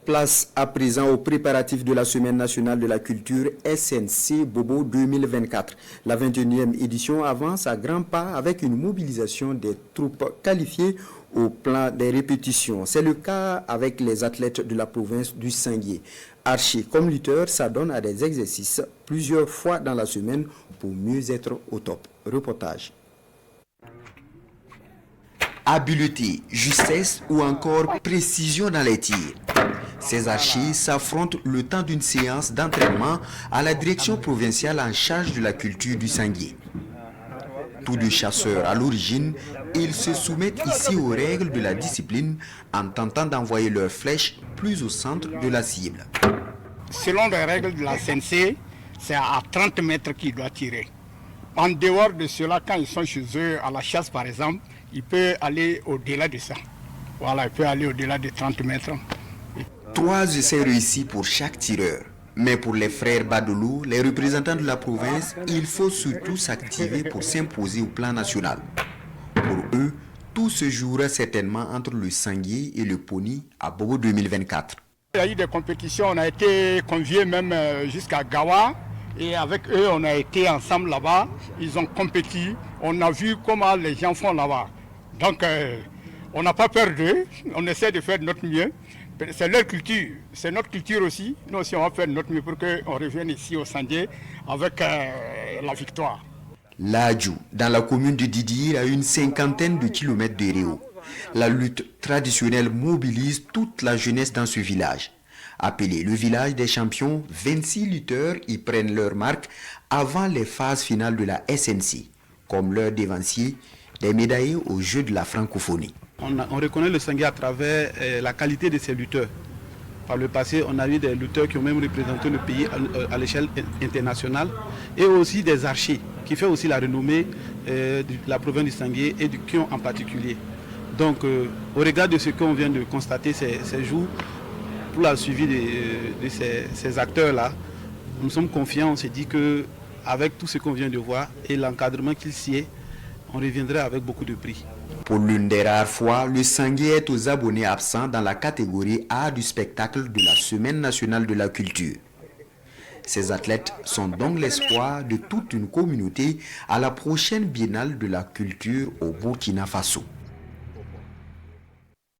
Place à présent aux préparatifs de la Semaine nationale de la culture SNC Bobo 2024. La 21e édition avance à grands pas avec une mobilisation des troupes qualifiées au plan des répétitions. C'est le cas avec les athlètes de la province du Sanguier. Archers comme lutteurs s'adonnent à des exercices plusieurs fois dans la semaine pour mieux être au top. Reportage. Habileté, justesse ou encore précision dans les tirs. Ces archers s'affrontent le temps d'une séance d'entraînement à la direction provinciale en charge de la culture du Sanguier. Tous deux chasseurs à l'origine, ils se soumettent ici aux règles de la discipline en tentant d'envoyer leurs flèches plus au centre de la cible. Selon les règles de la CNC, c'est à 30 mètres qu'ils doivent tirer. En dehors de cela, quand ils sont chez eux à la chasse par exemple, il peut aller au-delà de ça. Voilà, il peut aller au-delà de 30 mètres. 3 essais réussis pour chaque tireur. Mais pour les frères Badolo, les représentants de la province, il faut surtout s'activer pour s'imposer au plan national. Pour eux, tout se jouera certainement entre le Sanguier et le Pony à Bobo 2024. Il y a eu des compétitions, on a été conviés même jusqu'à Gawa. Et avec eux, on a été ensemble là-bas. Ils ont compétit. On a vu comment les gens font là-bas. Donc, on n'a pas peur d'eux. On essaie de faire de notre mieux. C'est leur culture. C'est notre culture aussi. Nous aussi, on va faire de notre mieux pour qu'on revienne ici au Sanguier avec la victoire. L'Adjou, dans la commune de Didir, à une 50aine de kilomètres de Réau. La lutte traditionnelle mobilise toute la jeunesse dans ce village. Appelé le village des champions, 26 lutteurs y prennent leur marque avant les phases finales de la SNC, comme leur dévancier, des médaillés aux Jeux de la francophonie. On reconnaît le Sanguier à travers la qualité de ses lutteurs. Par le passé, on a eu des lutteurs qui ont même représenté le pays à l'échelle internationale et aussi des archers, qui fait aussi la renommée de la province du Sanguier et du Kion en particulier. Donc, au regard de ce qu'on vient de constater ces jours, pour la suivi de ces acteurs-là, nous sommes confiants, on s'est dit qu'avec tout ce qu'on vient de voir et l'encadrement qu'il s'y est, on reviendrait avec beaucoup de prix. Pour l'une des rares fois, le Sanguier est aux abonnés absents dans la catégorie A du spectacle de la Semaine nationale de la culture. Ces athlètes sont donc l'espoir de toute une communauté à la prochaine biennale de la culture au Burkina Faso.